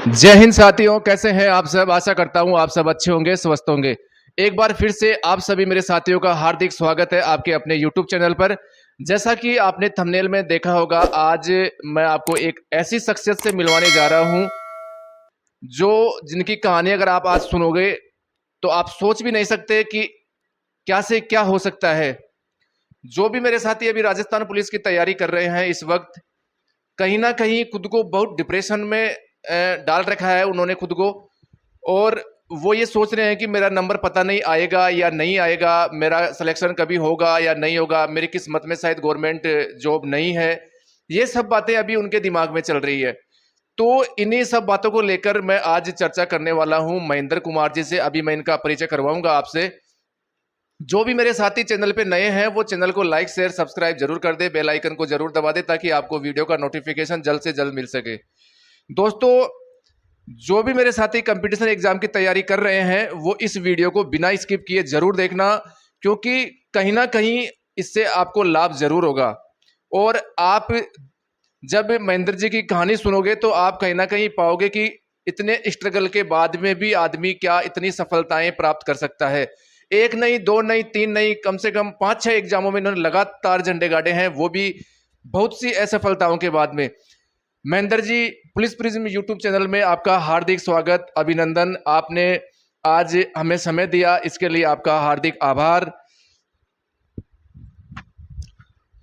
जय हिंद साथियों, कैसे हैं आप सब। आशा करता हूं आप सब अच्छे होंगे, स्वस्थ होंगे। एक बार फिर से आप सभी मेरे साथियों का हार्दिक स्वागत है आपके अपने YouTube चैनल पर। जैसा कि आपने थंबनेल में देखा होगा, आज मैं आपको एक ऐसी शख्सियत से मिलवाने जा रहा हूं जो जिनकी कहानी अगर आप आज सुनोगे तो आप सोच भी नहीं सकते कि क्या से क्या हो सकता है। जो भी मेरे साथी अभी राजस्थान पुलिस की तैयारी कर रहे हैं इस वक्त, कहीं ना कहीं खुद को बहुत डिप्रेशन में डाल रखा है उन्होंने खुद को। और वो ये सोच रहे हैं कि मेरा नंबर पता नहीं आएगा या नहीं आएगा, मेरा सिलेक्शन कभी होगा या नहीं होगा, मेरी किस्मत में शायद गवर्नमेंट जॉब नहीं है। ये सब बातें अभी उनके दिमाग में चल रही है। तो इन्हीं सब बातों को लेकर मैं आज चर्चा करने वाला हूं महेंद्र कुमार जी से। अभी मैं इनका परिचय करवाऊंगा आपसे। जो भी मेरे साथी चैनल पे नए हैं वो चैनल को लाइक शेयर सब्सक्राइब जरूर कर दे, बेल आइकन को जरूर दबा दे ताकि आपको वीडियो का नोटिफिकेशन जल्द से जल्द मिल सके। दोस्तों, जो भी मेरे साथी कंपटीशन एग्जाम की तैयारी कर रहे हैं वो इस वीडियो को बिना स्किप किए जरूर देखना, क्योंकि कहीं ना कहीं इससे आपको लाभ जरूर होगा। और आप जब महेंद्र जी की कहानी सुनोगे तो आप कहीं ना कहीं पाओगे कि इतने स्ट्रगल के बाद में भी आदमी क्या इतनी सफलताएं प्राप्त कर सकता है। एक नहीं, दो नहीं, तीन नहीं, कम से कम 5-6 एग्जामों में इन्होंने लगातार झंडे गाड़े हैं, वो भी बहुत सी असफलताओं के बाद में। Mahendra ji, police prism YouTube channel में आपका हार्दिक स्वागत, अभिनंदन। आपने आज हमें समय दिया, इसके लिए आपका हार्दिक आभार।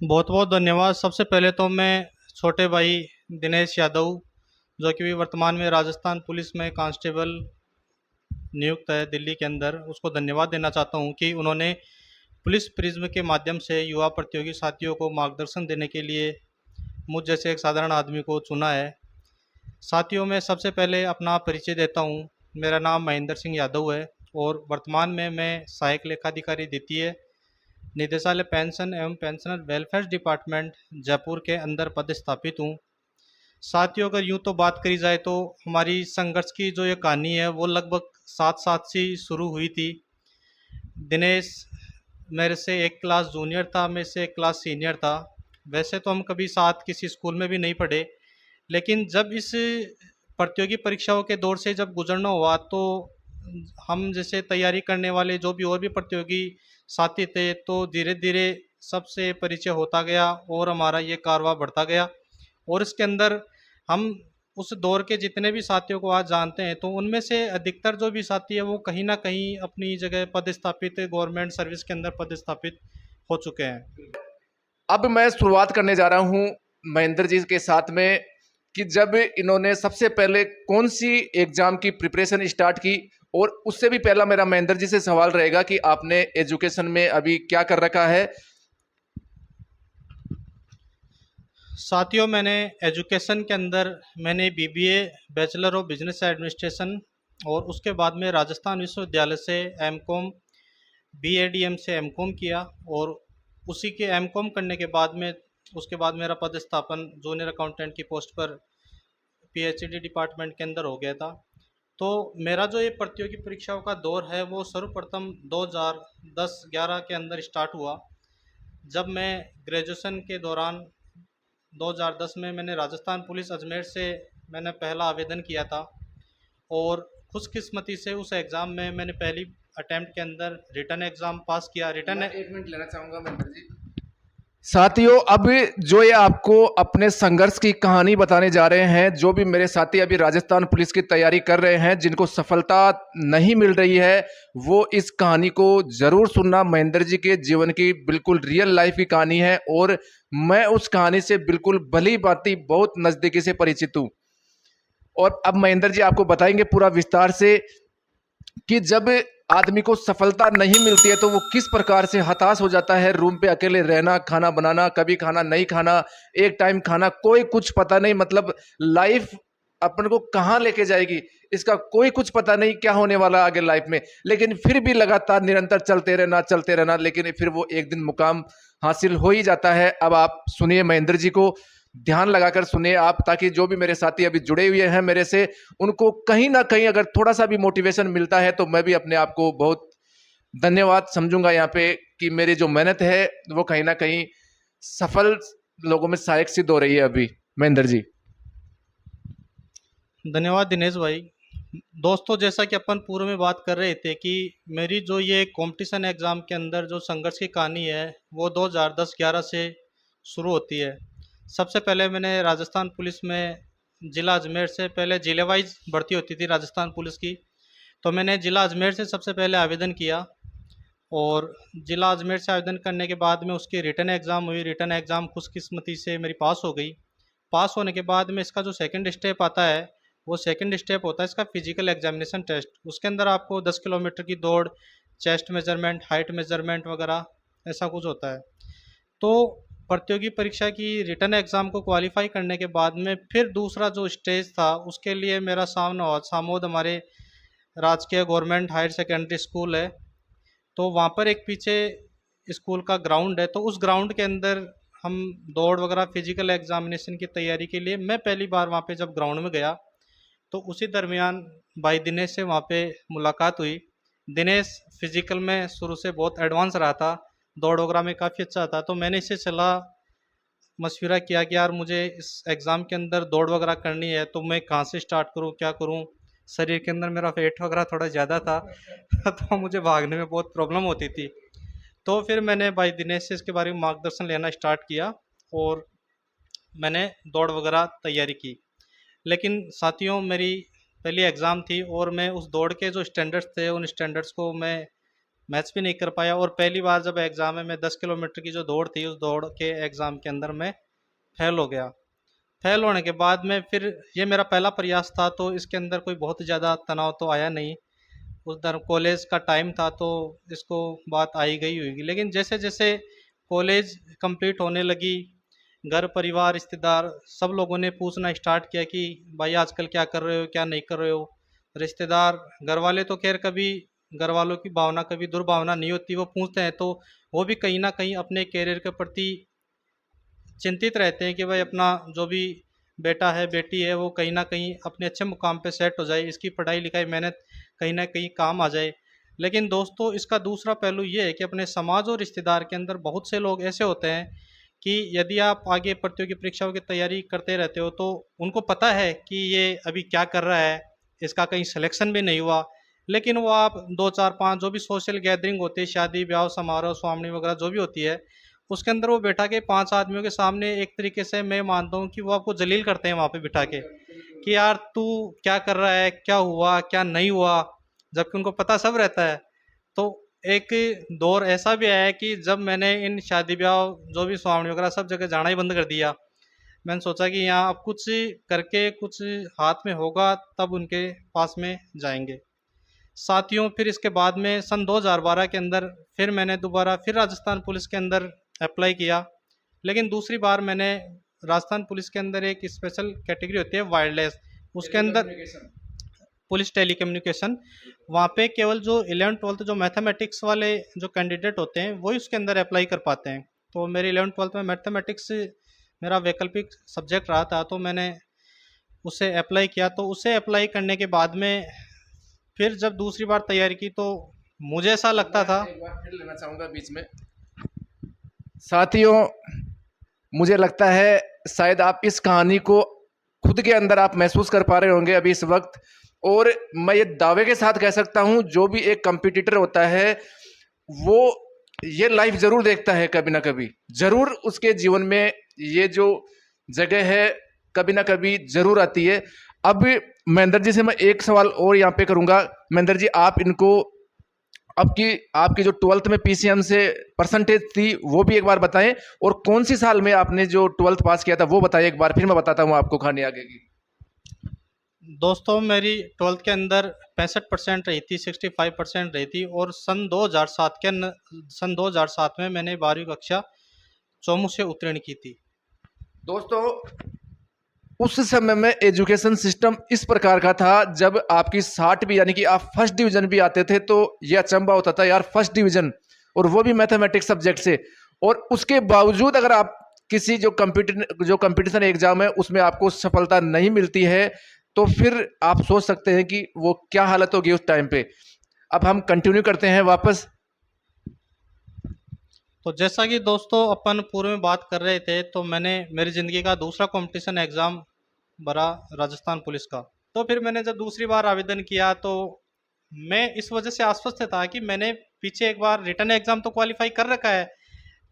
बहुत बहुत धन्यवाद। सबसे पहले तो मैं छोटे भाई दिनेश यादव, जो कि वर्तमान में राजस्थान पुलिस में कांस्टेबल नियुक्त है दिल्ली के अंदर, उसको धन्यवाद देना चाहता हूं कि उन्होंने पुलिस प्रिज्म के माध्यम से युवा प्रतियोगी साथियों को मार्गदर्शन देने के लिए मुझ जैसे एक साधारण आदमी को चुना है। साथियों, मैं सबसे पहले अपना परिचय देता हूं। मेरा नाम महेंद्र सिंह यादव है और वर्तमान में मैं सहायक लेखाधिकारी द्वितीय निदेशालय पेंशन एवं पेंशनर वेलफेयर डिपार्टमेंट जयपुर के अंदर पदस्थापित हूँ। साथियों, अगर यूँ तो बात करी जाए तो हमारी संघर्ष की जो ये कहानी है वो लगभग साथ साथ से शुरू हुई थी। दिनेश मेरे से एक क्लास जूनियर था, मेरे से एक क्लास सीनियर था। वैसे तो हम कभी साथ किसी स्कूल में भी नहीं पढ़े, लेकिन जब इस प्रतियोगी परीक्षाओं के दौर से जब गुजरना हुआ तो हम जैसे तैयारी करने वाले जो भी और भी प्रतियोगी साथी थे, तो धीरे धीरे सबसे परिचय होता गया और हमारा ये कारवां बढ़ता गया। और इसके अंदर हम उस दौर के जितने भी साथियों को आज जानते हैं, तो उनमें से अधिकतर जो भी साथी है वो कहीं ना कहीं अपनी जगह पदस्थापित, गवर्नमेंट सर्विस के अंदर पदस्थापित हो चुके हैं। अब मैं शुरुआत करने जा रहा हूं महेंद्र जी के साथ में कि जब इन्होंने सबसे पहले कौन सी एग्जाम की प्रिपरेशन स्टार्ट की। और उससे भी पहला मेरा महेंद्र जी से सवाल रहेगा कि आपने एजुकेशन में अभी क्या कर रखा है। साथियों, मैंने एजुकेशन के अंदर मैंने BBA bachelor of business administration और उसके बाद में राजस्थान विश्वविद्यालय से एमकॉम बीएडीएम से एमकॉम किया। और उसी के एमकॉम करने के बाद में उसके बाद मेरा पदस्थापन जूनियर अकाउंटेंट की पोस्ट पर पीएचडी डिपार्टमेंट के अंदर हो गया था। तो मेरा जो ये प्रतियोगी परीक्षाओं का दौर है वो सर्वप्रथम 2010-11 के अंदर स्टार्ट हुआ, जब मैं ग्रेजुएशन के दौरान 2010 में मैंने राजस्थान पुलिस अजमेर से मैंने पहला आवेदन किया था। और खुशकिस्मती से उस एग्ज़ाम में मैंने पहली अटेम्प्ट के अंदर रिटर्न एग्ज़ाम पास किया। रिटर्न मैं 1 मिनट लेना चाहूंगा महेंद्र जी। साथियों, अब जो ये आपको अपने संघर्ष की कहानी बताने जा रहे हैं, जो भी मेरे साथी अभी राजस्थान पुलिस की तैयारी कर रहे हैं जिनको सफलता नहीं मिल रही है, वो इस कहानी को जरूर सुनना। महेंद्र जी के जीवन की बिल्कुल रियल लाइफ की कहानी है और मैं उस कहानी से बिल्कुल भली भांति बहुत नजदीकी से परिचित हूं। और अब महेंद्र जी आपको बताएंगे पूरा विस्तार से कि जब आदमी को सफलता नहीं मिलती है तो वो किस प्रकार से हताश हो जाता है। रूम पे अकेले रहना, खाना बनाना, कभी खाना नहीं खाना, एक टाइम खाना, कोई कुछ पता नहीं। मतलब लाइफ अपन को कहाँ लेके जाएगी इसका कोई कुछ पता नहीं, क्या होने वाला आगे लाइफ में। लेकिन फिर भी लगातार निरंतर चलते रहना, लेकिन फिर वो एक दिन मुकाम हासिल हो ही जाता है। अब आप सुनिए महेंद्र जी को, ध्यान लगाकर सुनिए आप, ताकि जो भी मेरे साथी अभी जुड़े हुए हैं मेरे से, उनको कहीं ना कहीं अगर थोड़ा सा भी मोटिवेशन मिलता है तो मैं भी अपने आप को बहुत धन्यवाद समझूंगा यहाँ पे कि मेरी जो मेहनत है वो कहीं ना कहीं सफल लोगों में सहायक सिद्ध हो रही है अभी। महेंद्र जी। धन्यवाद दिनेश भाई। दोस्तों, जैसा कि अपन पूर्व में बात कर रहे थे कि मेरी जो ये कंपटीशन एग्ज़ाम के अंदर जो संघर्ष की कहानी है वो 2010-11 से शुरू होती है। सबसे पहले मैंने राजस्थान पुलिस में ज़िला अजमेर से, पहले ज़िले वाइज भर्ती होती थी राजस्थान पुलिस की, तो मैंने ज़िला अजमेर से सबसे पहले आवेदन किया। और ज़िला अजमेर से आवेदन करने के बाद में उसकी रिटन एग्ज़ाम हुई। रिटन एग्ज़ाम खुशकिस्मती से मेरी पास हो गई। पास होने के बाद में इसका जो सेकंड स्टेप आता है, वो सेकंड स्टेप होता है इसका फिजिकल एग्जामिनेशन टेस्ट। उसके अंदर आपको 10 किलोमीटर की दौड़, चेस्ट मेजरमेंट, हाइट मेजरमेंट वगैरह ऐसा कुछ होता है। तो प्रतियोगी परीक्षा की रिटन एग्ज़ाम को क्वालिफाई करने के बाद में फिर दूसरा जो स्टेज था, उसके लिए मेरा सामना हुआ सामोद, हमारे राजकीय गवर्नमेंट हायर सेकेंडरी स्कूल है। तो वहाँ पर एक पीछे स्कूल का ग्राउंड है, तो उस ग्राउंड के अंदर हम दौड़ वगैरह फिजिकल एग्जामिनेशन की तैयारी के लिए मैं पहली बार वहाँ पे जब ग्राउंड में गया, तो उसी दरमियान भाई दिनेश से वहाँ पे मुलाकात हुई। दिनेश फिजिकल में शुरू से बहुत एडवांस रहा था, दौड़ वगैरह में काफ़ी अच्छा था। तो मैंने इससे सलाह मशविरा किया कि यार मुझे इस एग्ज़ाम के अंदर दौड़ वगैरह करनी है, तो मैं कहाँ से स्टार्ट करूँ, क्या करूँ। शरीर के अंदर मेरा वेट वगैरह थोड़ा ज़्यादा था तो मुझे भागने में बहुत प्रॉब्लम होती थी। तो फिर मैंने भाई दिनेश से इसके बारे में मार्गदर्शन लेना स्टार्ट किया और मैंने दौड़ वगैरह तैयारी की। लेकिन साथियों, मेरी पहली एग्ज़ाम थी और मैं उस दौड़ के जो स्टैंडर्ड्स थे, उन स्टैंडर्ड्स को मैं मैच भी नहीं कर पाया। और पहली बार जब एग्ज़ाम में मैं 10 किलोमीटर की जो दौड़ थी, उस दौड़ के एग्ज़ाम के अंदर मैं फेल हो गया। फेल होने के बाद में फिर ये मेरा पहला प्रयास था, तो इसके अंदर कोई बहुत ज़्यादा तनाव तो आया नहीं। उस दर कॉलेज का टाइम था, तो इसको बात आई गई होगी। लेकिन जैसे जैसे कॉलेज कंप्लीट होने लगी, घर परिवार रिश्तेदार सब लोगों ने पूछना स्टार्ट किया कि भाई आजकल क्या कर रहे हो, क्या नहीं कर रहे हो। रिश्तेदार, घर वाले तो खैर कभी, घर वालों की भावना कभी दुर्भावना नहीं होती, वो पूछते हैं तो वो भी कहीं ना कहीं अपने कैरियर के प्रति चिंतित रहते हैं कि भाई अपना जो भी बेटा है, बेटी है, वो कहीं ना कहीं अपने अच्छे मुकाम पे सेट हो जाए, इसकी पढ़ाई लिखाई मेहनत कहीं ना कहीं काम आ जाए। लेकिन दोस्तों, इसका दूसरा पहलू ये है कि अपने समाज और रिश्तेदार के अंदर बहुत से लोग ऐसे होते हैं कि यदि आप आगे प्रतियोगी परीक्षाओं की तैयारी करते रहते हो, तो उनको पता है कि ये अभी क्या कर रहा है, इसका कहीं सिलेक्शन भी नहीं हुआ। लेकिन वो आप दो चार पाँच जो भी सोशल गैदरिंग होती है, शादी ब्याह समारोह स्वामनी वगैरह जो भी होती है, उसके अंदर वो बैठा के 5 आदमियों के सामने एक तरीके से मैं मानता हूँ कि वो आपको जलील करते हैं वहाँ पे बिठा के कि यार तू क्या कर रहा है, क्या हुआ, क्या नहीं हुआ, जबकि उनको पता सब रहता है। तो एक दौर ऐसा भी आया है कि जब मैंने इन शादी ब्याह जो भी स्वावणी वगैरह सब जगह जाना ही बंद कर दिया, मैंने सोचा कि यहाँ अब कुछ करके कुछ हाथ में होगा तब उनके पास में जाएंगे। साथियों, फिर इसके बाद में सन 2012 के अंदर फिर मैंने दोबारा फिर राजस्थान पुलिस के अंदर अप्लाई किया। लेकिन दूसरी बार मैंने राजस्थान पुलिस के अंदर एक स्पेशल कैटेगरी होती है वायरलेस, उसके अंदर पुलिस टेलीकम्युनिकेशन, वहाँ पे केवल जो 11th-12th जो मैथमेटिक्स वाले जो कैंडिडेट होते हैं वही उसके अंदर अप्लाई कर पाते हैं। तो मेरी 11th-12th में मैथमेटिक्स मेरा वैकल्पिक सब्जेक्ट रहा था, तो मैंने उसे अप्लाई किया। तो उसे अप्लाई करने के बाद में फिर जब दूसरी बार तैयारी की, तो मुझे ऐसा लगता था। एक बार फिर लेना चाहूंगा बीच में। साथियों, मुझे लगता है शायद आप इस कहानी को खुद के अंदर आप महसूस कर पा रहे होंगे अभी इस वक्त। और मैं ये दावे के साथ कह सकता हूं, जो भी एक कंपटीटर होता है वो ये लाइफ जरूर देखता है, कभी ना कभी जरूर उसके जीवन में ये जो जगह है कभी ना कभी जरूर आती है। अब महेंद्र जी से मैं एक सवाल और यहाँ पे करूंगा। महेंद्र जी, आप इनको आपकी जो 12th में पीसीएम से परसेंटेज थी वो भी एक बार बताएं, और कौन सी साल में आपने जो 12th पास किया था वो बताएं एक बार, फिर मैं बताता हूँ आपको कहानी आगे की। दोस्तों, मेरी 12th के अंदर 65% रही थी, 65% रही थी। और सन 2007 में मैंने 12वीं कक्षा चौमुख से उत्तीर्ण की थी। दोस्तों, उस समय में एजुकेशन सिस्टम इस प्रकार का था, जब आपकी 60 भी यानी कि आप फर्स्ट डिवीजन भी आते थे तो यह अचंभा होता था यार, फर्स्ट डिवीजन और वो भी मैथमेटिक्स सब्जेक्ट से। और उसके बावजूद अगर आप किसी जो कंपटीशन एग्जाम है उसमें आपको सफलता नहीं मिलती है, तो फिर आप सोच सकते हैं कि वो क्या हालत होगी उस टाइम पे। अब हम कंटिन्यू करते हैं वापस। तो जैसा कि दोस्तों अपन पूर्व में बात कर रहे थे, तो मैंने मेरी ज़िंदगी का दूसरा कंपटीशन एग्ज़ाम भरा राजस्थान पुलिस का। तो फिर मैंने जब दूसरी बार आवेदन किया तो मैं इस वजह से आश्वस्त था कि मैंने पीछे एक बार रिटर्न एग्ज़ाम तो क्वालिफाई कर रखा है,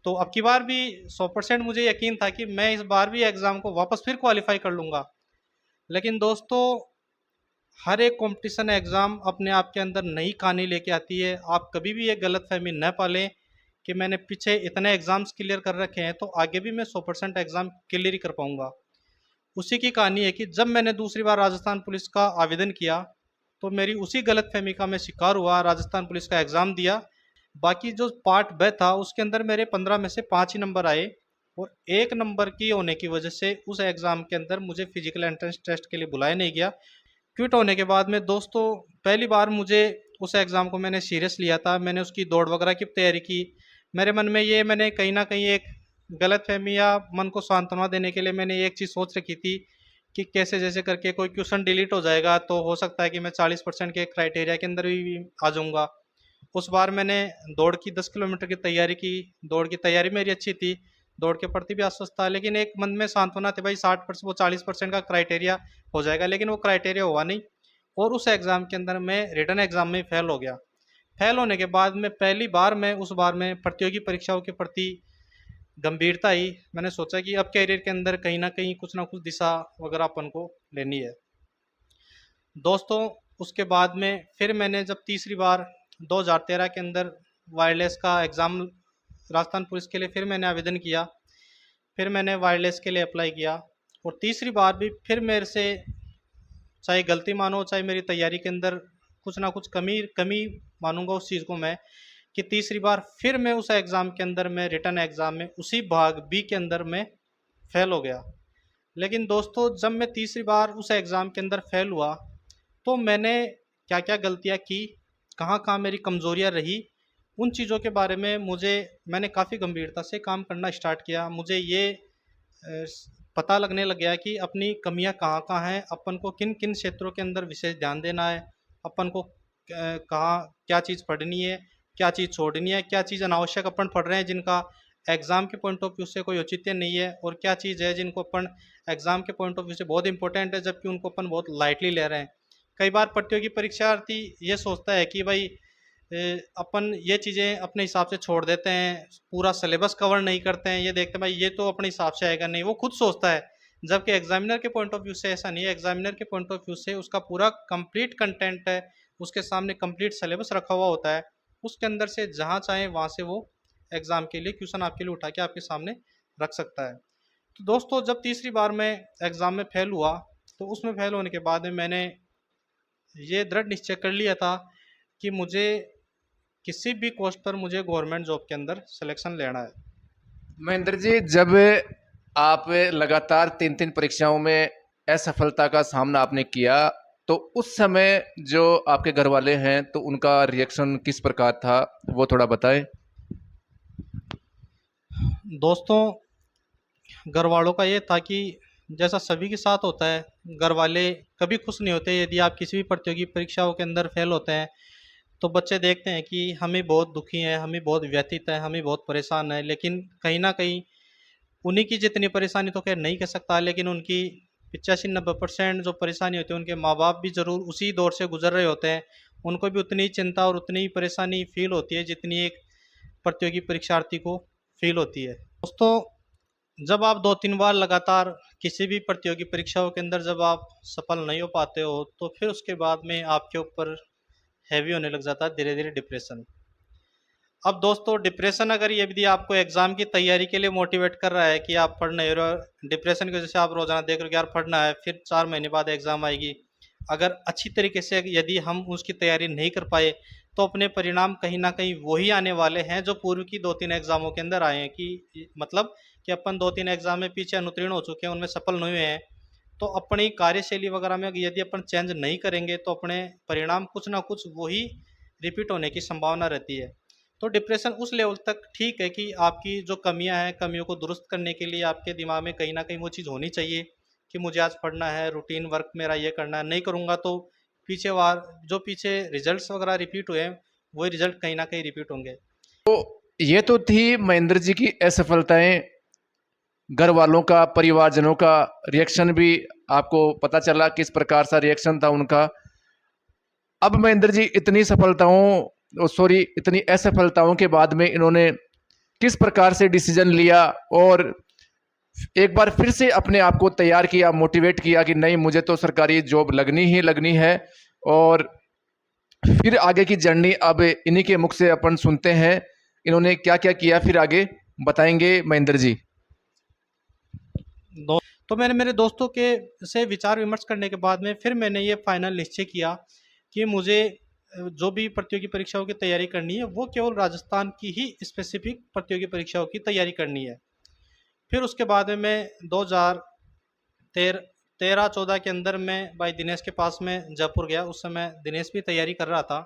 तो अब की बार भी 100% मुझे यकीन था कि मैं इस बार भी एग्ज़ाम को वापस फिर क्वालिफाई कर लूँगा। लेकिन दोस्तों, हर एक कंपटीशन एग्ज़ाम अपने आप के अंदर नई कहानी लेके आती है। आप कभी भी ये गलतफ़हमी न पालें कि मैंने पीछे इतने एग्ज़ाम्स क्लियर कर रखे हैं, तो आगे भी मैं 100% एग्ज़ाम क्लियर ही कर पाऊँगा। उसी की कहानी है कि जब मैंने दूसरी बार राजस्थान पुलिस का आवेदन किया, तो मेरी उसी गलतफ़हमी का मैं शिकार हुआ, राजस्थान पुलिस का एग्ज़ाम दिया। बाकी जो पार्ट ब था, उसके अंदर मेरे 15 में से 5 ही नंबर आए और 1 नंबर की होने की वजह से उस एग्ज़ाम के अंदर मुझे फ़िज़िकल एंट्रेंस टेस्ट के लिए बुलाया नहीं गया। क्विट होने के बाद में दोस्तों, पहली बार मुझे उस एग्ज़ाम को मैंने सीरियस लिया था। मैंने उसकी दौड़ वगैरह की तैयारी की। मेरे मन में ये मैंने कहीं न कहीं एक गलतफ़हमी या मन को सांत्वना देने के लिए मैंने एक चीज़ सोच रखी थी कि कैसे जैसे करके कोई क्वेश्चन डिलीट हो जाएगा तो हो सकता है कि मैं 40% के क्राइटेरिया के अंदर भी आ जाऊँगा। उस बार मैंने दौड़ की 10 किलोमीटर की तैयारी की। दौड़ की तैयारी मेरी अच्छी थी, दौड़ के प्रति भी आश्वस्त था, लेकिन एक मन में सांत्वना थी भाई 60% वो 40% का क्राइटेरिया हो जाएगा, लेकिन वो क्राइटेरिया हुआ नहीं और उस एग्ज़ाम के अंदर मैं रिटन एग्ज़ाम में फ़ेल हो गया। फ़ेल होने के बाद में पहली बार मैं उस बार में प्रतियोगी परीक्षाओं के प्रति गंभीरता आई। मैंने सोचा कि अब करियर के अंदर कहीं न कहीं कुछ न कुछ दिशा वगैरह अपन को लेनी है। दोस्तों, उसके बाद में फिर मैंने जब तीसरी बार 2013 के अंदर वायरलेस का एग्ज़ाम राजस्थान पुलिस के लिए फिर मैंने आवेदन किया। फिर मैंने वायरलेस के लिए अप्लाई किया और तीसरी बार भी फिर मेरे से, चाहे गलती मानो चाहे मेरी तैयारी के अंदर कुछ ना कुछ कमी कमी मानूंगा उस चीज़ को मैं, कि तीसरी बार फिर मैं उस एग्ज़ाम के अंदर मैं रिटन एग्ज़ाम में उसी भाग बी के अंदर मैं फ़ेल हो गया। लेकिन दोस्तों, जब मैं तीसरी बार उस एग्ज़ाम के अंदर फ़ेल हुआ तो मैंने क्या-क्या गलतियाँ की, कहाँ-कहाँ मेरी कमज़ोरियाँ रही, उन चीज़ों के बारे में मैंने काफ़ी गंभीरता से काम करना स्टार्ट किया। मुझे ये पता लगने लग गया कि अपनी कमियाँ कहाँ-कहाँ हैं, अपन को किन-किन क्षेत्रों के अंदर विशेष ध्यान देना है, अपन को कहाँ क्या चीज़ पढ़नी है, क्या चीज़ छोड़नी है, क्या चीज़ अनावश्यक अपन पढ़ रहे हैं जिनका एग्ज़ाम के पॉइंट ऑफ व्यू से कोई औचित्य नहीं है और क्या चीज़ है जिनको अपन एग्ज़ाम के पॉइंट ऑफ व्यू से बहुत इंपॉर्टेंट है, जबकि उनको अपन बहुत लाइटली ले रहे हैं। कई बार प्रतियोगी परीक्षार्थी ये सोचता है कि भाई अपन ये चीज़ें अपने हिसाब से छोड़ देते हैं, पूरा सिलेबस कवर नहीं करते हैं, ये देखते हैं भाई ये तो अपने हिसाब से आएगा नहीं, वो खुद सोचता है। जबकि एग्जामिनर के पॉइंट ऑफ व्यू से ऐसा नहीं है। एग्जामिनर के पॉइंट ऑफ व्यू से उसका पूरा कंप्लीट कंटेंट है, उसके सामने कंप्लीट सिलेबस रखा हुआ होता है, उसके अंदर से जहाँ चाहे वहाँ से वो एग्ज़ाम के लिए क्वेश्चन आपके लिए उठा के आपके सामने रख सकता है। तो दोस्तों, जब तीसरी बार मैं एग्ज़ाम में फ़ेल हुआ तो उसमें फ़ेल होने के बाद में मैंने ये दृढ़ निश्चय कर लिया था कि मुझे किसी भी कॉस्ट पर मुझे गवर्नमेंट जॉब के अंदर सिलेक्शन लेना है। महेंद्र जी, जब आप लगातार 3-3 परीक्षाओं में असफलता का सामना आपने किया, तो उस समय जो आपके घर वाले हैं, तो उनका रिएक्शन किस प्रकार था, वो थोड़ा बताएं? दोस्तों, घर वालों का ये था कि जैसा सभी के साथ होता है, घर वाले कभी खुश नहीं होते यदि आप किसी भी प्रतियोगी परीक्षाओं के अंदर फेल होते हैं। तो बच्चे देखते हैं कि हम ही बहुत दुखी हैं, हम ही बहुत व्यथित हैं, हम ही बहुत परेशान हैं, लेकिन कहीं न कहीं उन्हीं की जितनी परेशानी तो खैर नहीं कह सकता, लेकिन उनकी 85-90% जो परेशानी होती है, उनके माँ-बाप भी ज़रूर उसी दौर से गुज़र रहे होते हैं। उनको भी उतनी ही चिंता और उतनी ही परेशानी फ़ील होती है जितनी एक प्रतियोगी परीक्षार्थी को फ़ील होती है। दोस्तों, जब आप 2-3 बार लगातार किसी भी प्रतियोगी परीक्षाओं के अंदर जब आप सफल नहीं हो पाते हो, तो फिर उसके बाद में आपके ऊपर हैवी होने लग जाता है धीरे-धीरे डिप्रेशन। अब दोस्तों, डिप्रेशन अगर ये यदि आपको एग्ज़ाम की तैयारी के लिए मोटिवेट कर रहा है कि आप पढ़ नहीं रहे हो, डिप्रेशन की वजह से आप रोज़ाना देख रहे हो कि यार पढ़ना है, फिर 4 महीने बाद एग्ज़ाम आएगी। अगर अच्छी तरीके से यदि हम उसकी तैयारी नहीं कर पाए, तो अपने परिणाम कहीं न कहीं वही आने वाले हैं जो पूर्व की 2-3 एग्ज़ामों के अंदर आए हैं, कि मतलब कि अपन 2-3 एग्ज़ाम में पीछे अनुत्तीर्ण हो चुके हैं, उनमें सफल नहीं हुए हैं। तो अपनी कार्यशैली वगैरह में यदि अपन चेंज नहीं करेंगे, तो अपने परिणाम कुछ ना कुछ वही रिपीट होने की संभावना रहती है। तो डिप्रेशन उस लेवल तक ठीक है कि आपकी जो कमियां हैं, कमियों को दुरुस्त करने के लिए आपके दिमाग में कहीं ना कहीं वो चीज़ होनी चाहिए कि मुझे आज पढ़ना है, रूटीन वर्क मेरा ये करना है, नहीं करूँगा तो पीछे रिजल्ट्स वगैरह रिपीट हुए हैं, वही रिजल्ट कहीं ना कहीं रिपीट होंगे। ये तो थी महेंद्र जी की असफलताएं। घर वालों का, परिवारजनों का रिएक्शन भी आपको पता चला किस प्रकार सा रिएक्शन था उनका। अब महेंद्र जी इतनी असफलताओं के बाद में इन्होंने किस प्रकार से डिसीजन लिया और एक बार फिर से अपने आप को तैयार किया, मोटिवेट किया कि नहीं, मुझे तो सरकारी जॉब लगनी ही लगनी है। और फिर आगे की जर्नी अब इन्हीं के मुख से अपन सुनते हैं, इन्होंने क्या क्या किया फिर आगे बताएंगे महेंद्र जी। दो तो मैंने मेरे दोस्तों के से विचार विमर्श करने के बाद में फिर मैंने ये फाइनल निश्चय किया कि मुझे जो भी प्रतियोगी परीक्षाओं की तैयारी करनी है वो केवल राजस्थान की ही स्पेसिफिक प्रतियोगी परीक्षाओं की तैयारी करनी है। फिर उसके बाद में मैं 2013-14 के अंदर मैं भाई दिनेश के पास में जयपुर गया। उस समय दिनेश भी तैयारी कर रहा था,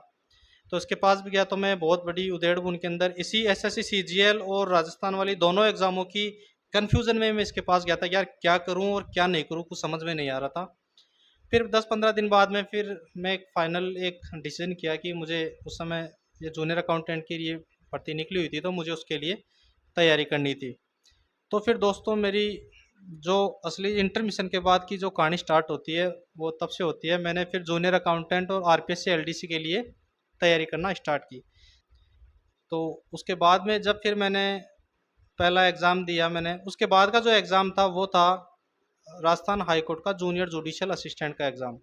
तो उसके पास भी गया तो मैं बहुत बड़ी उधेड़ बुन के अंदर इसी एसएससी सीजीएल और राजस्थान वाली दोनों एग्जामों की कन्फ्यूज़न में मैं इसके पास गया था, यार क्या करूं और क्या नहीं करूं, कुछ समझ में नहीं आ रहा था। फिर 10-15 दिन बाद में फिर मैं एक डिसीजन किया कि मुझे उस समय ये जूनियर अकाउंटेंट के लिए भर्ती निकली हुई थी, तो मुझे उसके लिए तैयारी करनी थी। तो फिर दोस्तों मेरी जो असली इंटरमिशन के बाद की जो कहानी स्टार्ट होती है वो तब से होती है। मैंने फिर जूनियर अकाउंटेंट और आरपीएससी एलडीसी के लिए तैयारी करना स्टार्ट की। तो उसके बाद में जब फिर मैंने पहला एग्ज़ाम दिया, मैंने उसके बाद का जो एग्ज़ाम था वो था राजस्थान हाई कोर्ट का जूनियर जुडिशियल असिस्टेंट का एग्ज़ाम।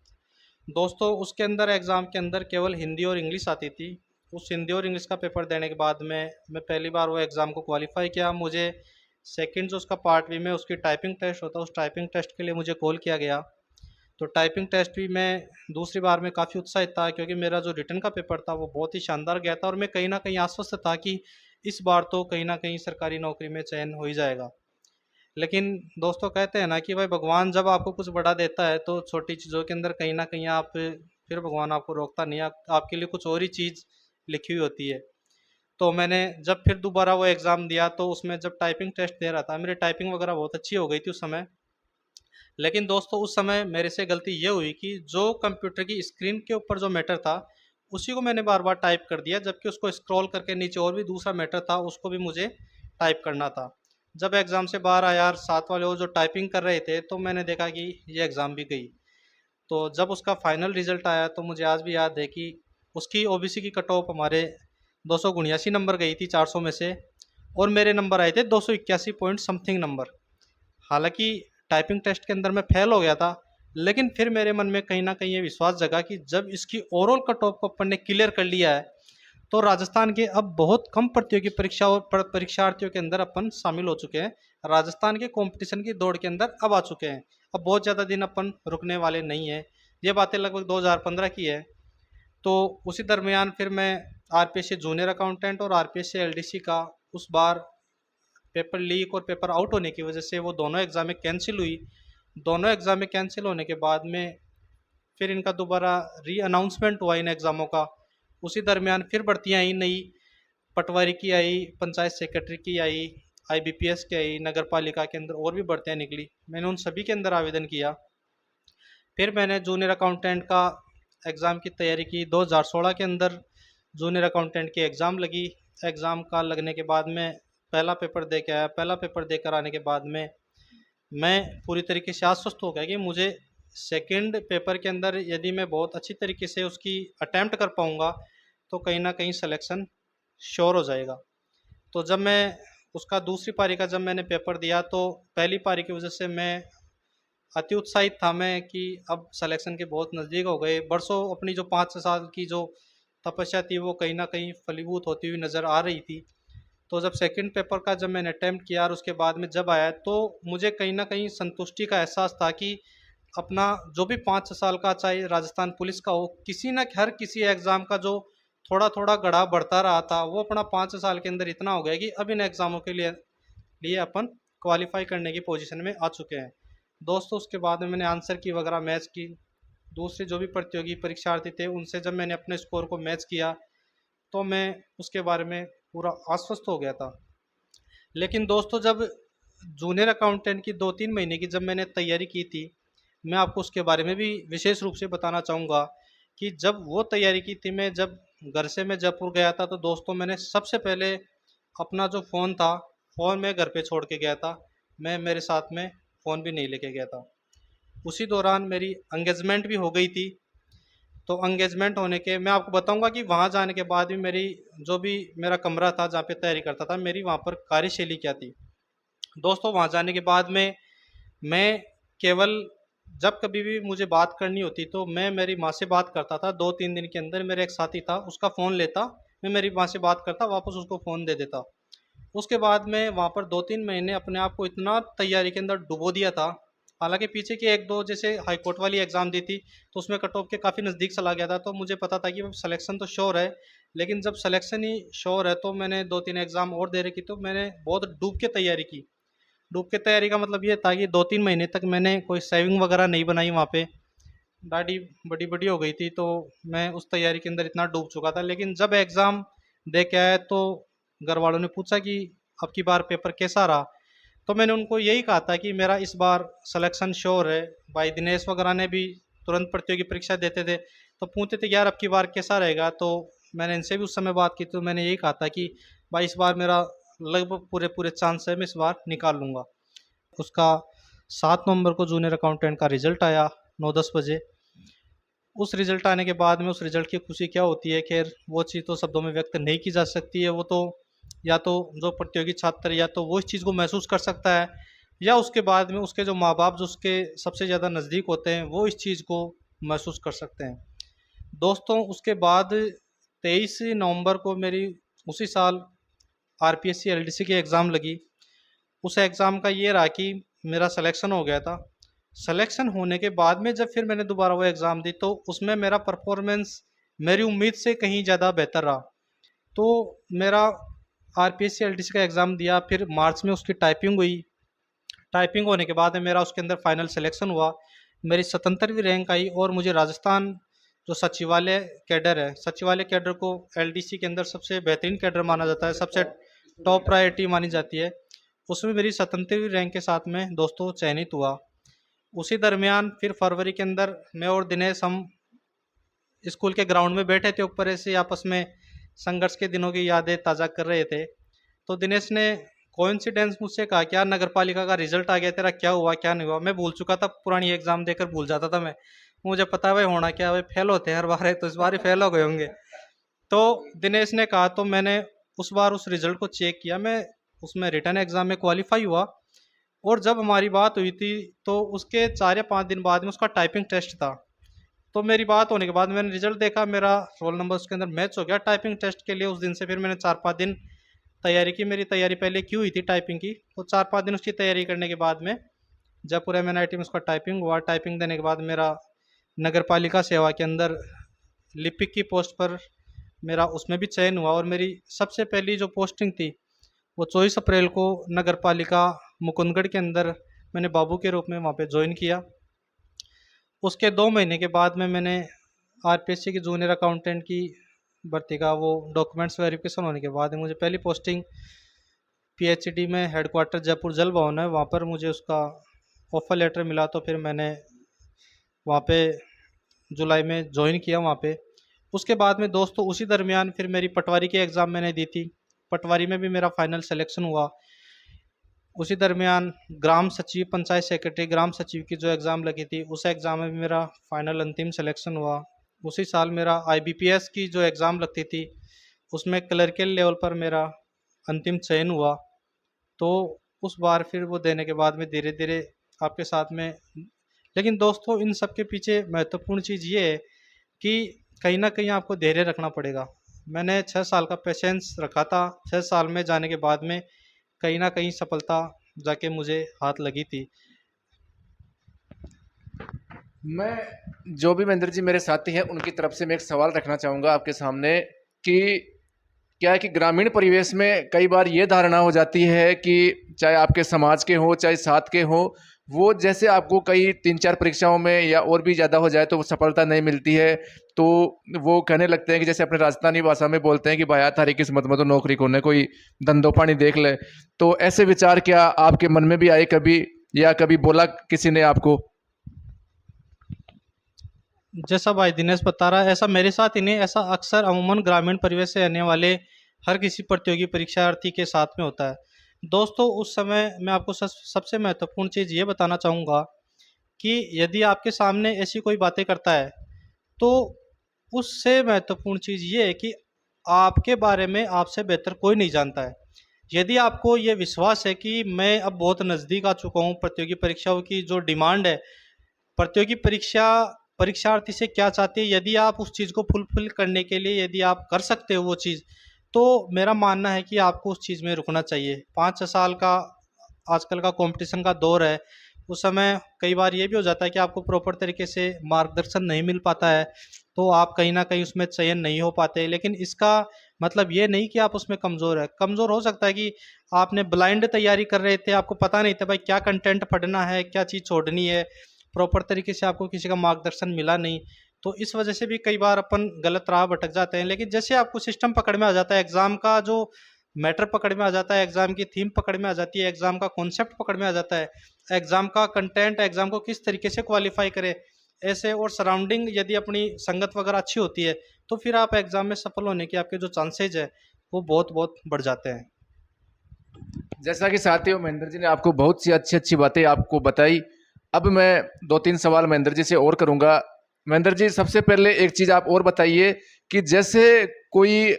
दोस्तों उसके अंदर एग्ज़ाम के अंदर केवल हिंदी और इंग्लिश आती थी। उस हिंदी और इंग्लिश का पेपर देने के बाद में मैं पहली बार वो एग्ज़ाम को क्वालिफाई किया। मुझे सेकंड जो उसका पार्ट बी में उसकी टाइपिंग टेस्ट होता है, उस टाइपिंग टेस्ट के लिए मुझे कॉल किया गया। तो टाइपिंग टेस्ट भी मैं दूसरी बार में काफ़ी उत्साहित था, क्योंकि मेरा जो रिटन का पेपर था वो बहुत ही शानदार गया था और मैं कहीं न कहीं आश्वस्त था कि इस बार तो कहीं न कहीं सरकारी नौकरी में चयन हो ही जाएगा। लेकिन दोस्तों कहते हैं ना कि भाई भगवान जब आपको कुछ बड़ा देता है तो छोटी चीज़ों के अंदर कहीं न कहीं आप फिर भगवान आपको रोकता नहीं है, आपके लिए कुछ और ही चीज़ लिखी हुई होती है। तो मैंने जब फिर दोबारा वो एग्ज़ाम दिया तो उसमें जब टाइपिंग टेस्ट दे रहा था, मेरी टाइपिंग वगैरह बहुत अच्छी हो गई थी उस समय। लेकिन दोस्तों उस समय मेरे से गलती ये हुई कि जो कंप्यूटर की स्क्रीन के ऊपर जो मैटर था उसी को मैंने बार बार टाइप कर दिया, जबकि उसको स्क्रॉल करके नीचे और भी दूसरा मैटर था उसको भी मुझे टाइप करना था। जब एग्ज़ाम से बाहर आया यार, साथ वाले वो जो टाइपिंग कर रहे थे, तो मैंने देखा कि ये एग्ज़ाम भी गई। तो जब उसका फाइनल रिजल्ट आया तो मुझे आज भी याद है कि उसकी ओबीसी की कट ऑफ हमारे 279 नंबर गई थी 400 में से, और मेरे नंबर आए थे 281 पॉइंट समथिंग नंबर। हालांकि टाइपिंग टेस्ट के अंदर मैं फेल हो गया था, लेकिन फिर मेरे मन में कहीं ना कहीं ये विश्वास जगा कि जब इसकी ओवरऑल कट ऑफ को अपन ने क्लियर कर लिया है तो राजस्थान के अब बहुत कम प्रतियोगी परीक्षा और परीक्षार्थियों के अंदर अपन शामिल हो चुके हैं। राजस्थान के कंपटीशन की दौड़ के अंदर अब आ चुके हैं। अब बहुत ज़्यादा दिन अपन रुकने वाले नहीं है। ये बातें लगभग 2015 की है। तो उसी दरमियान फिर मैं आरपीएससी जूनियर अकाउंटेंट और आरपीएससी एलडीसी का उस बार पेपर लीक और पेपर आउट होने की वजह से वो दोनों एग्ज़ामें कैंसिल हुई। दोनों एग्ज़ामें कैंसिल होने के बाद में फिर इनका दोबारा री अनाउंसमेंट हुआ इन एग्ज़ामों का। उसी दरमियान फिर भर्तियाँ आई नई, पटवारी की आई, पंचायत सेक्रेटरी की आई, आईबीपीएस की आई, नगर पालिका के अंदर और भी भर्तियाँ निकली। मैंने उन सभी के अंदर आवेदन किया। फिर मैंने जूनियर अकाउंटेंट का एग्ज़ाम की तैयारी की। 2016 के अंदर जूनियर अकाउंटेंट की एग्ज़ाम लगी। एग्ज़ाम का लगने के बाद में पहला पेपर दे के आया। पहला पेपर देकर आने के बाद में मैं पूरी तरीके से आश्वस्त हो गया कि मुझे सेकंड पेपर के अंदर यदि मैं बहुत अच्छी तरीके से उसकी अटेम्प्ट कर पाऊँगा तो कहीं ना कहीं सिलेक्शन श्योर हो जाएगा। तो जब मैं उसका दूसरी पारी का जब मैंने पेपर दिया तो पहली पारी की वजह से मैं अति उत्साहित था मैं कि अब सिलेक्शन के बहुत नज़दीक हो गए। बरसों अपनी जो 5 साल की जो तपस्या थी वो कहीं ना कहीं फलीभूत होती हुई नज़र आ रही थी। तो जब सेकंड पेपर का जब मैंने अटेम्प्ट किया और उसके बाद में जब आया तो मुझे कहीं ना कहीं संतुष्टि का एहसास था कि अपना जो भी 5 साल का, चाहे राजस्थान पुलिस का हो, किसी न हर किसी एग्ज़ाम का जो थोड़ा थोड़ा गड़ा बढ़ता रहा था वो अपना 5 साल के अंदर इतना हो गया कि अब इन एग्ज़ामों के लिए अपन क्वालिफाई करने की पोजीशन में आ चुके हैं। दोस्तों उसके बाद में मैंने आंसर की वगैरह मैच की। दूसरे जो भी प्रतियोगी परीक्षार्थी थे उनसे जब मैंने अपने स्कोर को मैच किया तो मैं उसके बारे में पूरा आश्वस्त हो गया था। लेकिन दोस्तों जब जूनियर अकाउंटेंट की 2-3 महीने की जब मैंने तैयारी की थी, मैं आपको उसके बारे में भी विशेष रूप से बताना चाहूँगा कि जब वो तैयारी की थी, मैं जब घर से मैं जयपुर गया था तो दोस्तों मैंने सबसे पहले अपना जो फ़ोन था, फ़ोन मैं घर पे छोड़ के गया था। मैं मेरे साथ में फ़ोन भी नहीं लेके गया था। उसी दौरान मेरी एंगेजमेंट भी हो गई थी। तो एंगेजमेंट होने के मैं आपको बताऊंगा कि वहाँ जाने के बाद भी मेरी जो भी मेरा कमरा था जहाँ पे तैयारी करता था, मेरी वहाँ पर कार्यशैली क्या थी। दोस्तों, वहाँ जाने के बाद में मैं केवल जब कभी भी मुझे बात करनी होती तो मैं मेरी माँ से बात करता था। 2-3 दिन के अंदर मेरा एक साथी था, उसका फ़ोन लेता, मैं मेरी माँ से बात करता, वापस उसको फ़ोन दे देता। उसके बाद में वहाँ पर 2-3 महीने अपने आप को इतना तैयारी के अंदर डुबो दिया था। हालांकि पीछे की 1-2 जैसे हाई कोर्ट वाली एग्ज़ाम दी थी तो उसमें कट ऑफ के काफ़ी नज़दीक चला गया था, तो मुझे पता था कि सिलेक्शन तो श्योर है। लेकिन जब सिलेक्शन ही श्योर है तो मैंने 2-3 एग्ज़ाम और दे रखी, तो मैंने बहुत डूब के तैयारी की। डूब के तैयारी का मतलब ये था कि 2-3 महीने तक मैंने कोई सेविंग वगैरह नहीं बनाई वहाँ पे। दाढ़ी बड़ी बड़ी हो गई थी, तो मैं उस तैयारी के अंदर इतना डूब चुका था। लेकिन जब एग्ज़ाम दे के आया तो घर वालों ने पूछा कि अब की बार पेपर कैसा रहा, तो मैंने उनको यही कहा था कि मेरा इस बार सिलेक्शन श्योर है। भाई दिनेश वगैरह ने भी तुरंत प्रतियोगी परीक्षा देते थे, तो पूछते थे यार अब की बार कैसा रहेगा। तो मैंने इनसे भी उस समय बात की, तो मैंने यही कहा था कि भाई इस बार मेरा लगभग पूरे पूरे चांस है, मैं इस बार निकाल लूँगा। उसका 7 नवंबर को जूनियर अकाउंटेंट का रिजल्ट आया 9-10 बजे। उस रिजल्ट आने के बाद में उस रिजल्ट की खुशी क्या होती है, खैर वो चीज़ तो शब्दों में व्यक्त नहीं की जा सकती है। वो तो या तो जो प्रतियोगी छात्र या तो वो इस चीज़ को महसूस कर सकता है, या उसके बाद में उसके जो माँ बाप जो उसके सबसे ज़्यादा नज़दीक होते हैं वो इस चीज़ को महसूस कर सकते हैं। दोस्तों, उसके बाद 23 नवंबर को मेरी उसी साल आरपीएससी एलडीसी की एग्ज़ाम लगी। उस एग्ज़ाम का ये रहा कि मेरा सिलेक्शन हो गया था। सिलेक्शन होने के बाद में जब फिर मैंने दोबारा वो एग्ज़ाम दी तो उसमें मेरा परफॉर्मेंस मेरी उम्मीद से कहीं ज़्यादा बेहतर रहा। तो मेरा आरपीएससी एलडीसी का एग्ज़ाम दिया, फिर मार्च में उसकी टाइपिंग हुई। टाइपिंग होने के बाद में मेरा उसके अंदर फाइनल सिलेक्शन हुआ। मेरी 77वीं रैंक आई और मुझे राजस्थान जो सचिवालय कैडर है, सचिवालय कैडर को एलडीसी के अंदर सबसे बेहतरीन कैडर माना जाता है, सबसे टॉप प्रायोरिटी मानी जाती है। उसमें मेरी 77वीं रैंक के साथ में दोस्तों चयनित हुआ। उसी दरमियान फिर फरवरी के अंदर मैं और दिनेश हम स्कूल के ग्राउंड में बैठे थे, ऊपर ऐसे आपस में संघर्ष के दिनों की यादें ताज़ा कर रहे थे। तो दिनेश ने कोइंसिडेंस मुझसे कहा कि यार नगर पालिका का रिजल्ट आ गया, तेरा क्या हुआ क्या नहीं हुआ। मैं भूल चुका था, पुरानी एग्जाम देकर भूल जाता था मैं। मुझे पता है भाई होना क्या, भाई फेल होते हैं हर बार है, तो इस बार ही फेल हो गए होंगे। तो दिनेश ने कहा, तो मैंने उस बार उस रिजल्ट को चेक किया, मैं उसमें रिटर्न एग्जाम में क्वालिफाई हुआ। और जब हमारी बात हुई थी तो उसके 4 या 5 दिन बाद में उसका टाइपिंग टेस्ट था। तो मेरी बात होने के बाद मैंने रिजल्ट देखा, मेरा रोल नंबर उसके अंदर मैच हो गया टाइपिंग टेस्ट के लिए। उस दिन से फिर मैंने 4-5 दिन तैयारी की। मेरी तैयारी पहले की हुई थी टाइपिंग की, तो 4-5 दिन उसकी तैयारी करने के बाद में जयपुर MNIT में उसका टाइपिंग हुआ। टाइपिंग देने के बाद मेरा नगर पालिका सेवा के अंदर लिपिक की पोस्ट पर मेरा उसमें भी चयन हुआ। और मेरी सबसे पहली जो पोस्टिंग थी वो 24 अप्रैल को नगर पालिका मुकुंदगढ़ के अंदर मैंने बाबू के रूप में वहाँ पे ज्वाइन किया। उसके 2 महीने के बाद में मैंने आरपीएससी की जूनियर अकाउंटेंट की भर्ती का वो डॉक्यूमेंट्स वेरिफिकेशन होने के बाद मुझे पहली पोस्टिंग पीएचडी में हेडक्वार्टर जयपुर जल भवन है, वहाँ पर मुझे उसका ऑफर लेटर मिला। तो फिर मैंने वहाँ पे जुलाई में ज्वाइन किया वहाँ पे। उसके बाद में दोस्तों उसी दरमियान फिर मेरी पटवारी की एग्ज़ाम मैंने दी थी, पटवारी में भी मेरा फाइनल सिलेक्शन हुआ। उसी दरमियान ग्राम सचिव, पंचायत सेक्रेटरी, ग्राम सचिव की जो एग्ज़ाम लगी थी उस एग्ज़ाम में भी मेरा फाइनल अंतिम सिलेक्शन हुआ। उसी साल मेरा आईबीपीएस की जो एग्ज़ाम लगती थी उसमें क्लर्कल लेवल पर मेरा अंतिम चयन हुआ। तो उस बार फिर वो देने के बाद में धीरे धीरे आपके साथ में, लेकिन दोस्तों इन सब के पीछे महत्वपूर्ण चीज़ ये है कि कहीं ना कहीं आपको धैर्य रखना पड़ेगा। मैंने 6 साल का पेशेंस रखा था। 6 साल में जाने के बाद में कहीं ना कहीं सफलता जाके मुझे हाथ लगी थी। मैं जो भी महेंद्र जी मेरे साथी हैं उनकी तरफ से मैं एक सवाल रखना चाहूँगा आपके सामने कि क्या है कि ग्रामीण परिवेश में कई बार ये धारणा हो जाती है कि चाहे आपके समाज के हो चाहे साथ के हो, वो जैसे आपको कई 3-4 परीक्षाओं में या और भी ज़्यादा हो जाए तो वो सफलता नहीं मिलती है, तो वो कहने लगते हैं कि जैसे अपने राजस्थानी भाषा में बोलते हैं कि भाया थारी किस्मत में तो नौकरी कोने, कोई धंधो पानी देख ले। तो ऐसे विचार क्या आपके मन में भी आए कभी, या कभी बोला किसी ने आपको? जैसा भाई दिनेश बता रहा है ऐसा मेरे साथ ही नहीं, ऐसा अक्सर अमूमन ग्रामीण परिवेश से आने वाले हर किसी प्रतियोगी परीक्षार्थी के साथ में होता है। दोस्तों उस समय मैं आपको सबसे महत्वपूर्ण चीज़ ये बताना चाहूँगा कि यदि आपके सामने ऐसी कोई बातें करता है, तो उससे महत्वपूर्ण चीज़ ये है कि आपके बारे में आपसे बेहतर कोई नहीं जानता है। यदि आपको ये विश्वास है कि मैं अब बहुत नज़दीक आ चुका हूँ, प्रतियोगी परीक्षाओं की जो डिमांड है, प्रतियोगी परीक्षार्थी से क्या चाहती है, यदि आप उस चीज़ को फुलफ़िल करने के लिए यदि आप कर सकते हो वो चीज़, तो मेरा मानना है कि आपको उस चीज़ में रुकना चाहिए। 5-6 साल का आजकल का कॉम्पिटिशन का दौर है, उस समय कई बार ये भी हो जाता है कि आपको प्रॉपर तरीके से मार्गदर्शन नहीं मिल पाता है, तो आप कहीं न कहीं उसमें चयन नहीं हो पाते। लेकिन इसका मतलब ये नहीं कि आप उसमें कमज़ोर हैं। कमज़ोर हो सकता है कि आपने ब्लाइंड तैयारी कर रहे थे, आपको पता नहीं था भाई क्या कंटेंट पढ़ना है, क्या चीज़ छोड़नी है, प्रॉपर तरीके से आपको किसी का मार्गदर्शन मिला नहीं। तो इस वजह से भी कई बार अपन गलत राह भटक जाते हैं। लेकिन जैसे आपको सिस्टम पकड़ में आ जाता है, एग्ज़ाम का जो मैटर पकड़ में आ जाता है, एग्ज़ाम की थीम पकड़ में आ जाती है, एग्ज़ाम का कॉन्सेप्ट पकड़ में आ जाता है, एग्ज़ाम का कंटेंट, एग्ज़ाम को किस तरीके से क्वालिफ़ाई करें, ऐसे और सराउंडिंग यदि अपनी संगत वगैरह अच्छी होती है, तो फिर आप एग्ज़ाम में सफल होने के आपके जो चांसेज़ है, वो बहुत-बहुत बढ़ जाते हैं। जैसा कि साथियों महेंद्र जी ने आपको बहुत सी अच्छी-अच्छी बातें आपको बताई। अब मैं 2-3 सवाल महेंद्र जी से और करूँगा। महेंद्र जी सबसे पहले एक चीज़ आप और बताइए कि जैसे कोई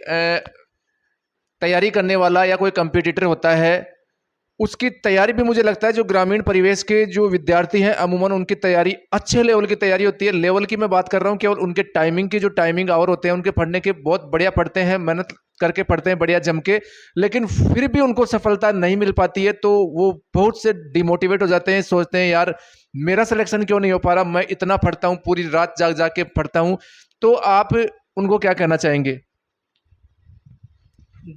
तैयारी करने वाला या कोई कॉम्पिटिटर होता है, उसकी तैयारी भी मुझे लगता है जो ग्रामीण परिवेश के जो विद्यार्थी हैं अमूमन उनकी तैयारी अच्छे लेवल की तैयारी होती है। लेवल की मैं बात कर रहा हूँ केवल उनके टाइमिंग की जो टाइमिंग आवर होते हैं उनके पढ़ने के बहुत बढ़िया पढ़ते हैं, मेहनत करके पढ़ते हैं बढ़िया जम के, लेकिन फिर भी उनको सफलता नहीं मिल पाती है तो वो बहुत से डिमोटिवेट हो जाते हैं, सोचते हैं यार मेरा सिलेक्शन क्यों नहीं हो पा रहा, मैं इतना पढ़ता हूँ, पूरी रात जाग जाग के पढ़ता हूँ। तो आप उनको क्या कहना चाहेंगे?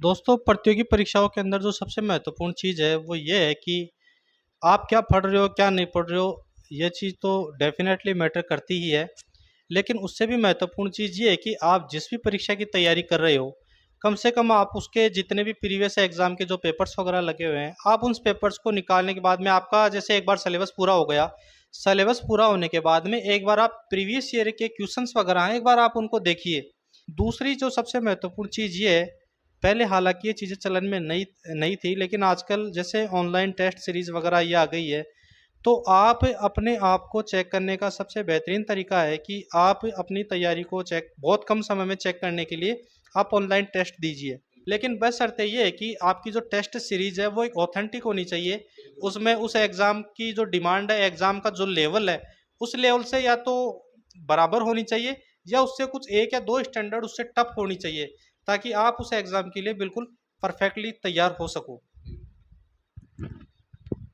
दोस्तों प्रतियोगी परीक्षाओं के अंदर जो सबसे महत्वपूर्ण चीज़ है, वो ये है कि आप क्या पढ़ रहे हो, क्या नहीं पढ़ रहे हो, ये चीज़ तो डेफ़िनेटली मैटर करती ही है। लेकिन उससे भी महत्वपूर्ण चीज़ ये है कि आप जिस भी परीक्षा की तैयारी कर रहे हो, कम से कम आप उसके जितने भी प्रीवियस एग्ज़ाम के जो पेपर्स वगैरह लगे हुए हैं, आप उन पेपर्स को निकालने के बाद में आपका जैसे एक बार सिलेबस पूरा हो गया, सिलेबस पूरा होने के बाद में एक बार आप प्रीवियस ईयर के क्वेश्चंस वगैरह हैं, एक बार आप उनको देखिए। दूसरी जो सबसे महत्वपूर्ण चीज़ ये है, पहले हालाँकि ये चीज़ें चलन में नहीं नहीं थी, लेकिन आजकल जैसे ऑनलाइन टेस्ट सीरीज़ वगैरह ये आ गई है, तो आप अपने आप को चेक करने का सबसे बेहतरीन तरीका है कि आप अपनी तैयारी को चेक बहुत कम समय में चेक करने के लिए आप ऑनलाइन टेस्ट दीजिए। लेकिन बशर्ते ये है कि आपकी जो टेस्ट सीरीज़ है वो एक ऑथेंटिक होनी चाहिए। उसमें उस एग्ज़ाम की जो डिमांड है, एग्ज़ाम का जो लेवल है, उस लेवल से या तो बराबर होनी चाहिए या उससे कुछ 1 या 2 स्टैंडर्ड उससे टफ होनी चाहिए, ताकि आप उस एग्ज़ाम के लिए बिल्कुल परफेक्टली तैयार हो सको।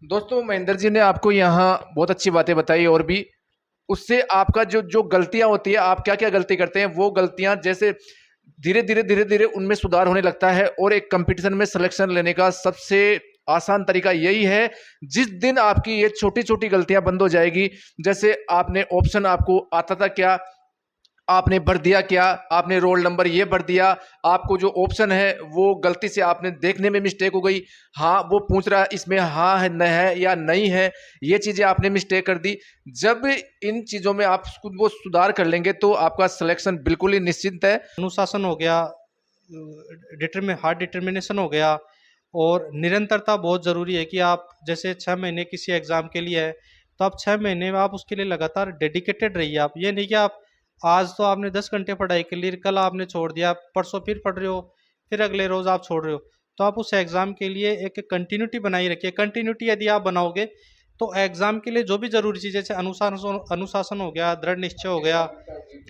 दोस्तों महेंद्र जी ने आपको यहाँ बहुत अच्छी बातें बताई और भी उससे आपका जो जो गलतियां होती है आप क्या क्या गलती करते हैं वो गलतियां जैसे धीरे धीरे उनमें सुधार होने लगता है और एक कंपटीशन में सिलेक्शन लेने का सबसे आसान तरीका यही है जिस दिन आपकी ये छोटी छोटी गलतियां बंद हो जाएगी। जैसे आपने ऑप्शन आपको आता था क्या, आपने भर दिया क्या, आपने रोल नंबर ये भर दिया, आपको जो ऑप्शन है वो गलती से आपने देखने में मिस्टेक हो गई, हाँ वो पूछ रहा है इसमें हाँ है न है या नहीं है, ये चीज़ें आपने मिस्टेक कर दी। जब इन चीज़ों में आप खुद वो सुधार कर लेंगे तो आपका सिलेक्शन बिल्कुल ही निश्चिंत है। अनुशासन हो गया, हार्ड डिटर्मिनेशन हो गया, और निरंतरता बहुत ज़रूरी है कि आप जैसे 6 महीने किसी एग्ज़ाम के लिए है, तो आप 6 महीने में आप उसके लिए लगातार डेडिकेटेड रहिए। आप ये नहीं कि आप आज तो आपने 10 घंटे पढ़ाई कर ली, कल आपने छोड़ दिया, परसों फिर पढ़ रहे हो, फिर अगले रोज़ आप छोड़ रहे हो। तो आप उस एग्ज़ाम के लिए एक कंटिन्यूटी बनाई रखिए। कंटिन्यूटी यदि आप बनाओगे, तो एग्ज़ाम के लिए जो भी ज़रूरी चीज़ जैसे अनुशासन हो गया, दृढ़ निश्चय हो गया,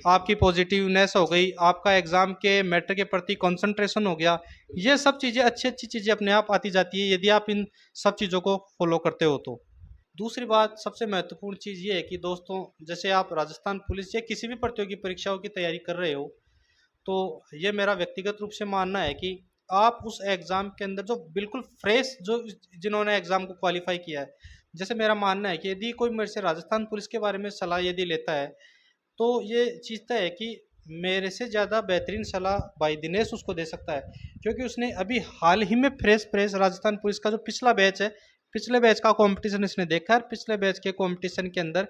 आपकी पॉजिटिवनेस हो गई, आपका एग्ज़ाम के मैटर के प्रति कंसंट्रेशन हो गया, ये सब चीज़ें अच्छी-अच्छी चीज़ें अपने आप आती जाती है यदि आप इन सब चीज़ों को फॉलो करते हो तो। दूसरी बात सबसे महत्वपूर्ण चीज़ ये है कि दोस्तों जैसे आप राजस्थान पुलिस या किसी भी प्रतियोगी परीक्षाओं की तैयारी कर रहे हो, तो ये मेरा व्यक्तिगत रूप से मानना है कि आप उस एग्ज़ाम के अंदर जो बिल्कुल फ्रेश जो जिन्होंने एग्ज़ाम को क्वालिफ़ाई किया है, जैसे मेरा मानना है कि यदि कोई मेरे से राजस्थान पुलिस के बारे में सलाह यदि लेता है, तो ये चीज़ तय है कि मेरे से ज़्यादा बेहतरीन सलाह भाई दिनेश उसको दे सकता है, क्योंकि उसने अभी हाल ही में फ्रेश फ्रेश राजस्थान पुलिस का जो पिछला बैच है, पिछले बैच का कंपटीशन इसने देखा है। पिछले बैच के कंपटीशन के अंदर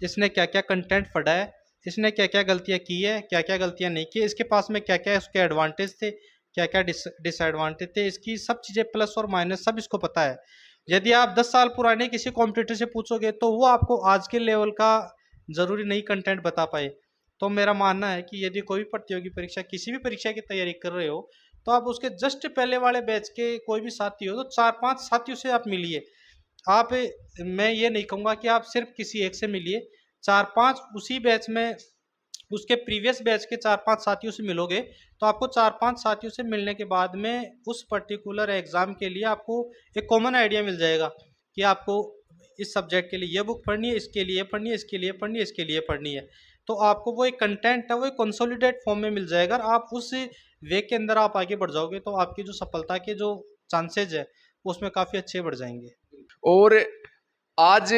इसने क्या-क्या कंटेंट पढ़ा है, इसने क्या-क्या गलतियाँ की है, क्या-क्या गलतियाँ नहीं की है, इसके पास में क्या-क्या उसके एडवांटेज थे, क्या क्या डिसएडवांटेज थे, इसकी सब चीज़ें प्लस और माइनस सब इसको पता है। यदि आप 10 साल पुराने किसी कॉम्पिटिटर से पूछोगे तो वो आपको आज के लेवल का ज़रूरी नहीं कंटेंट बता पाए। तो मेरा मानना है कि यदि कोई भी प्रतियोगी परीक्षा, किसी भी परीक्षा की तैयारी कर रहे हो, तो आप उसके जस्ट पहले वाले बैच के कोई भी साथी हो तो 4-5 साथियों से आप मिलिए। आप, मैं ये नहीं कहूँगा कि आप सिर्फ किसी एक से मिलिए, 4-5 उसी बैच में, उसके प्रीवियस बैच के 4-5 साथियों से मिलोगे तो आपको 4-5 साथियों से मिलने के बाद में उस पर्टिकुलर एग्ज़ाम के लिए आपको एक कॉमन आइडिया मिल जाएगा कि आपको इस सब्जेक्ट के लिए ये बुक पढ़नी है, इसके लिए पढ़नी है, इसके लिए पढ़नी है, इसके लिए पढ़नी है। तो आपको वो एक कंटेंट है वो एक कंसोलिडेट फॉर्म में मिल जाएगा और आप उस वे के अंदर आप आगे बढ़ जाओगे तो आपकी जो सफलता के जो चांसेज है उसमें काफ़ी अच्छे बढ़ जाएंगे। और आज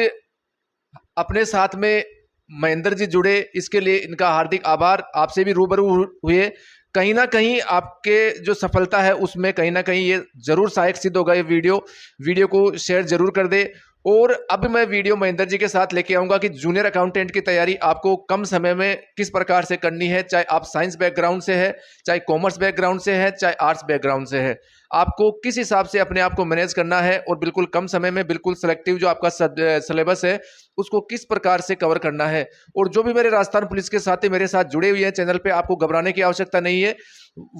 अपने साथ में महेंद्र जी जुड़े, इसके लिए इनका हार्दिक आभार। आपसे भी रूबरू हुए, कहीं ना कहीं आपके जो सफलता है उसमें कहीं ना कहीं ये जरूर सहायक सिद्ध होगा। ये वीडियो को शेयर जरूर कर दे। और अब मैं वीडियो महेंद्र जी के साथ लेके आऊंगा कि जूनियर अकाउंटेंट की तैयारी आपको कम समय में किस प्रकार से करनी है, चाहे आप साइंस बैकग्राउंड से है, चाहे कॉमर्स बैकग्राउंड से है, चाहे आर्ट्स बैकग्राउंड से है, आपको किस हिसाब से अपने आप को मैनेज करना है और बिल्कुल कम समय में बिल्कुल सेलेक्टिव जो आपका सिलेबस है उसको किस प्रकार से कवर करना है। और जो भी मेरे राजस्थान पुलिस के साथी मेरे साथ जुड़े हुए हैं चैनल पे, आपको घबराने की आवश्यकता नहीं है।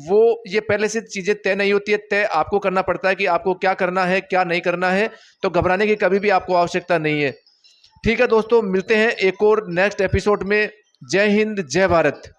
वो ये पहले से चीजें तय नहीं होती है, तय आपको करना पड़ता है कि आपको क्या करना है क्या नहीं करना है। तो घबराने की कभी भी आपको आवश्यकता नहीं है। ठीक है दोस्तों, मिलते हैं एक और नेक्स्ट एपिसोड में। जय हिंद, जय भारत।